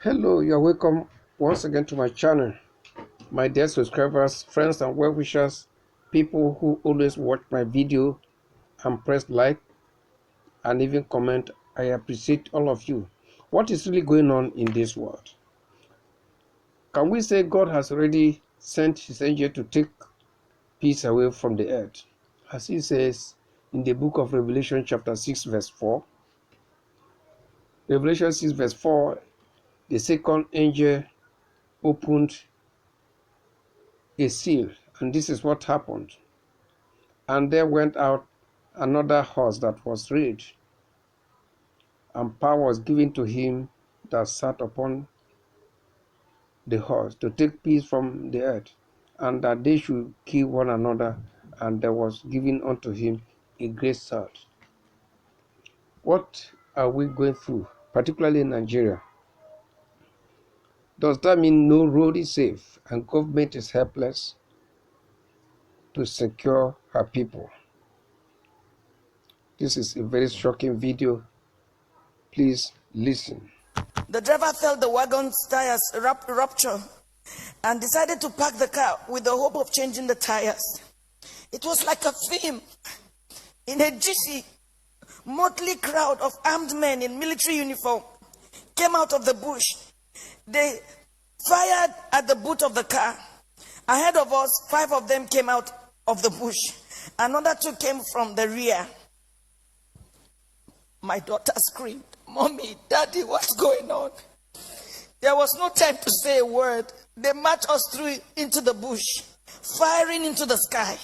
Hello, you're welcome once again to my channel. My dear subscribers, friends and well wishers, people who always watch my video and press like and even comment, I appreciate all of you. What is really going on in this world? Can we say God has already sent his angel to take peace away from the earth? As he says in the book of Revelation chapter 6 verse 4. Revelation 6 verse 4, the second angel opened a seal, and this is what happened. And there went out another horse that was red, and power was given to him that sat upon the horse to take peace from the earth, and that they should kill one another, and there was given unto him a great sword. What are we going through, particularly in Nigeria? Does that mean no road is safe and government is helpless to secure her people? This is a very shocking video. Please listen. The driver felt the wagon's tires rupture and decided to park the car with the hope of changing the tires. It was like a film. In a jiffy, motley crowd of armed men in military uniform came out of the bush. They fired at the boot of the car. Ahead of us, 5 of them came out of the bush. Another 2 came from the rear. My daughter screamed, "Mommy, Daddy, what's going on?" There was no time to say a word. They marched us through into the bush, firing into the sky.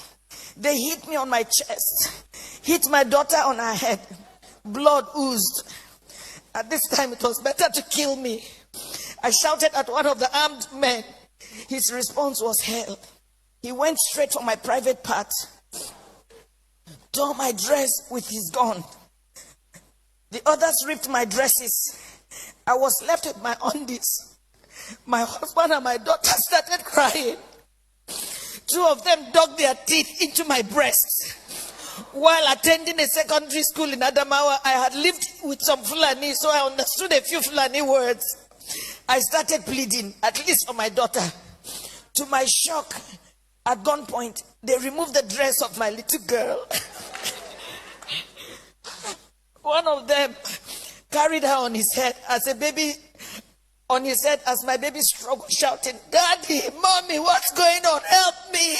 They hit me on my chest, hit my daughter on her head. Blood oozed. At this time, it was better to kill me. I shouted at one of the armed men. His response was hell. He went straight for my private part, tore my dress with his gun. The others ripped my dresses. I was left with my undies. My husband and my daughter started crying. 2 of them dug their teeth into my breasts. While attending a secondary school in Adamawa, I had lived with some Fulani, so I understood a few Fulani words. I started pleading, at least for my daughter. To my shock, at gunpoint, they removed the dress of my little girl. One of them carried her on his head as my baby struggled, shouting, "Daddy, Mommy, what's going on? Help me!"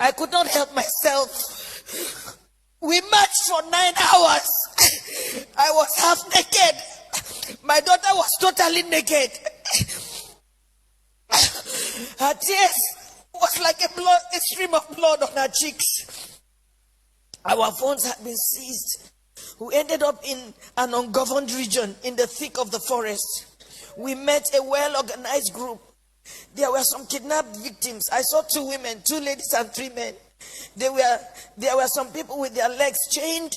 I could not help myself. We marched for 9 hours. I was half naked. My daughter was totally naked. Her tears was like a stream of blood on her cheeks. Our phones had been seized. We ended up in an ungoverned region in the thick of the forest. We met a well-organized group. There were some kidnapped victims. I saw 2 women, 2 ladies and 3 men. There were some people with their legs chained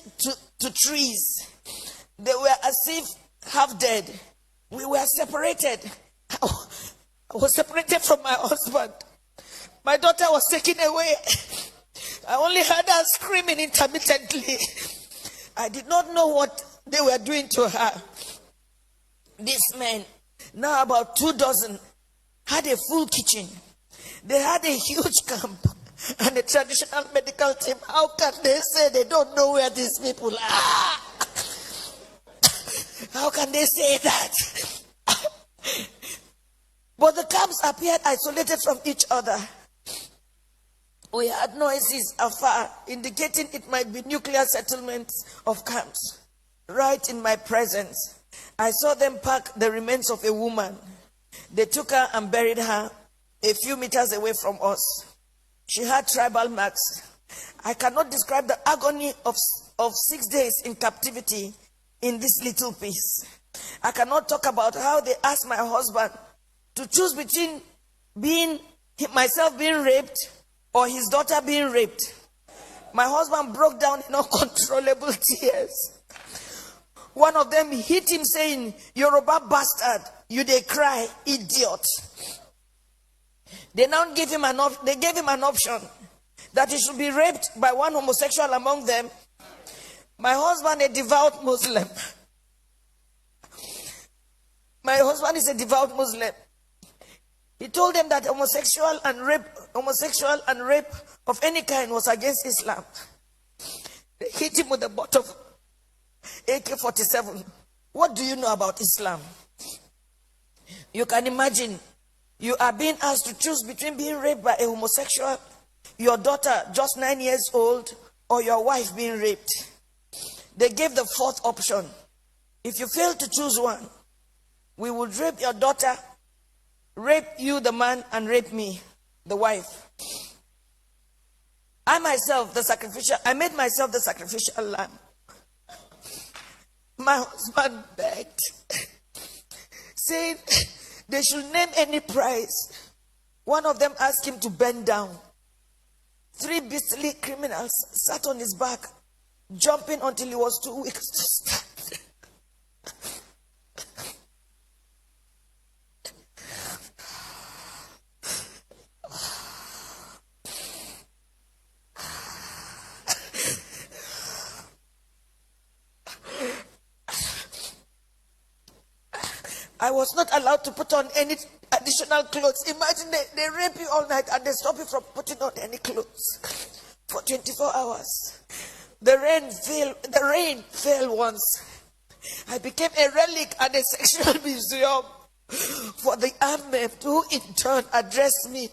to trees. They were as if half dead. We were separated. I was separated from my husband. My daughter was taken away. I only heard her screaming intermittently. I did not know what they were doing to her. These men, now about 2 dozen, had a full kitchen. They had a huge camp and a traditional medical team. How can they say they don't know where these people are? How can they say that? But the camps appeared isolated from each other. We had noises afar, indicating it might be nuclear settlements of camps. Right in my presence, I saw them pack the remains of a woman. They took her and buried her a few meters away from us. She had tribal marks. I cannot describe the agony of 6 days in captivity in this little piece. I cannot talk about how they asked my husband to choose between myself being raped or his daughter being raped. My husband broke down in uncontrollable tears. One of them hit him saying, "Yoruba bastard, you dey cry, idiot." They now gave him an option that he should be raped by one homosexual among them, My husband, a devout Muslim. My husband is a devout Muslim. He told them that homosexual and rape of any kind was against Islam. They hit him with a butt of AK-47. What do you know about Islam? You can imagine, you are being asked to choose between being raped by a homosexual, your daughter just 9 years old, or your wife being raped. They gave the fourth option. If you fail to choose one, we would rape your daughter, rape you, the man, and rape me, the wife. I made myself the sacrificial lamb. My husband begged, saying they should name any price. One of them asked him to bend down. 3 beastly criminals sat on his back, jumping until he was too weak to stand. I was not allowed to put on any additional clothes. Imagine they rape you all night and they stop you from putting on any clothes for 24 hours. The rain fell once. I became a relic at a sexual museum for the armed men, who in turn addressed me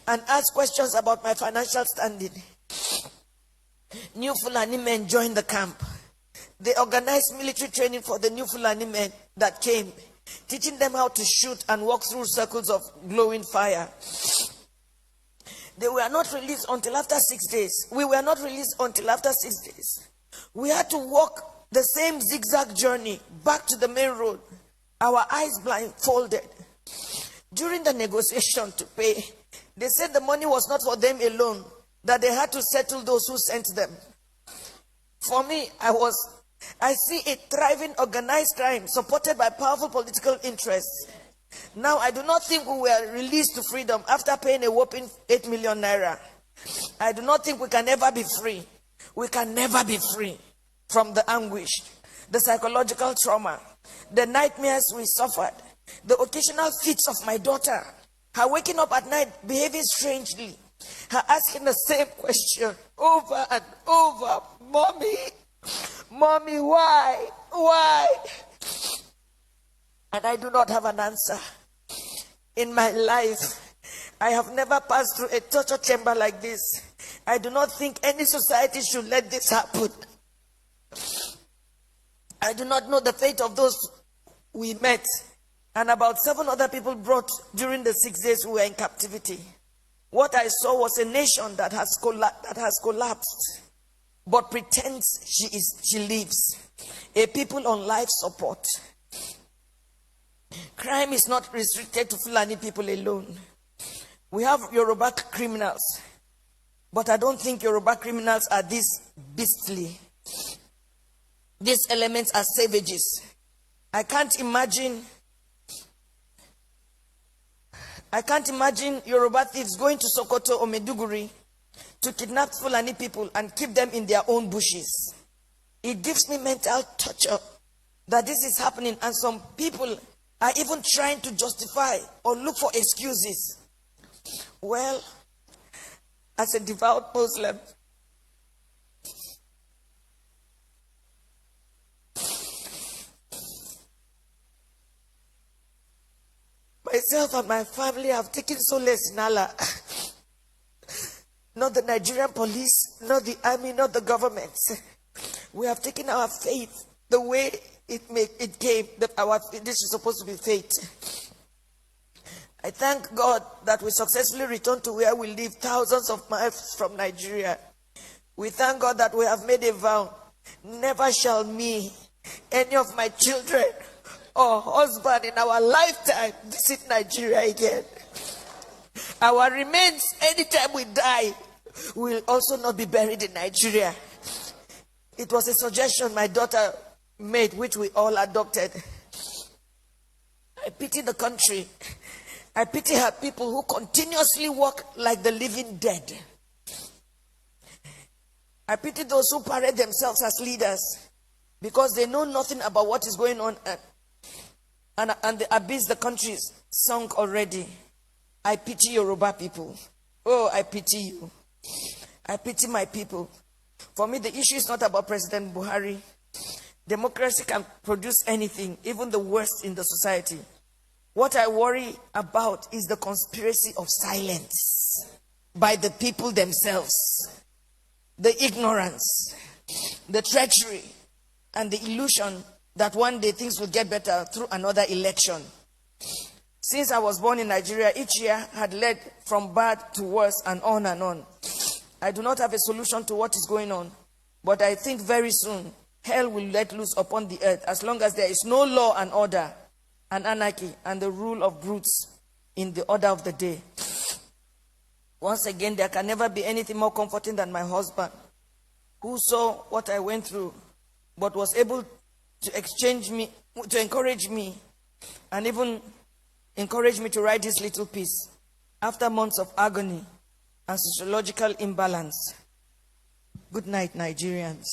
and asked questions about my financial standing. New Fulani men joined the camp. They organized military training for the new Fulani men that came, teaching them how to shoot and walk through circles of glowing fire. They were not released until after 6 days. We were not released until after 6 days. We had to walk the same zigzag journey back to the main road, our eyes blindfolded. During the negotiation to pay, they said the money was not for them alone, that they had to settle those who sent them. For me, I see a thriving organized crime supported by powerful political interests. Now, I do not think we were released to freedom after paying a whopping 8 million naira. I do not think we can ever be free. We can never be free from the anguish, the psychological trauma, the nightmares we suffered, the occasional fits of my daughter, her waking up at night behaving strangely, her asking the same question over and over, Mommy, why? And I do not have an answer. In my life, I have never passed through a torture chamber like this. I do not think any society should let this happen. I do not know the fate of those we met, and about 7 other people brought during the 6 days we were in captivity. What I saw was a nation that has collapsed, but pretends she lives. A people on life support. Crime is not restricted to Fulani people alone. We have Yoruba criminals, but I don't think Yoruba criminals are this beastly. These elements are savages. I can't imagine Yoruba thieves going to Sokoto or Meduguri to kidnap Fulani people and keep them in their own bushes. It gives me mental torture that this is happening, and some people are even trying to justify or look for excuses. Well, as a devout Muslim, myself and my family have taken solace in Allah. Not the Nigerian police, not the army, not the government. We have taken our faith the way it came. This is supposed to be fate. I thank God that we successfully returned to where we live, thousands of miles from Nigeria. We thank God that we have made a vow. Never shall me, any of my children or husband in our lifetime visit Nigeria again. Our remains, anytime we die, will also not be buried in Nigeria. It was a suggestion my daughter made, which we all adopted. I pity the country. I pity her people who continuously walk like the living dead. I pity those who parade themselves as leaders because they know nothing about what is going on and the abyss the country is sunk already. I pity Yoruba people. Oh, I pity you. I pity my people. For me, the issue is not about President Buhari. Democracy can produce anything, even the worst in the society. What I worry about is the conspiracy of silence by the people themselves. The ignorance, the treachery, and the illusion that one day things will get better through another election. Since I was born in Nigeria, each year had led from bad to worse and on and on. I do not have a solution to what is going on, but I think very soon hell will let loose upon the earth as long as there is no law and order and anarchy and the rule of brutes in the order of the day. Once again, there can never be anything more comforting than my husband, who saw what I went through, but was able to encourage me, and even encourage me to write this little piece after months of agony and sociological imbalance. Good night, Nigerians.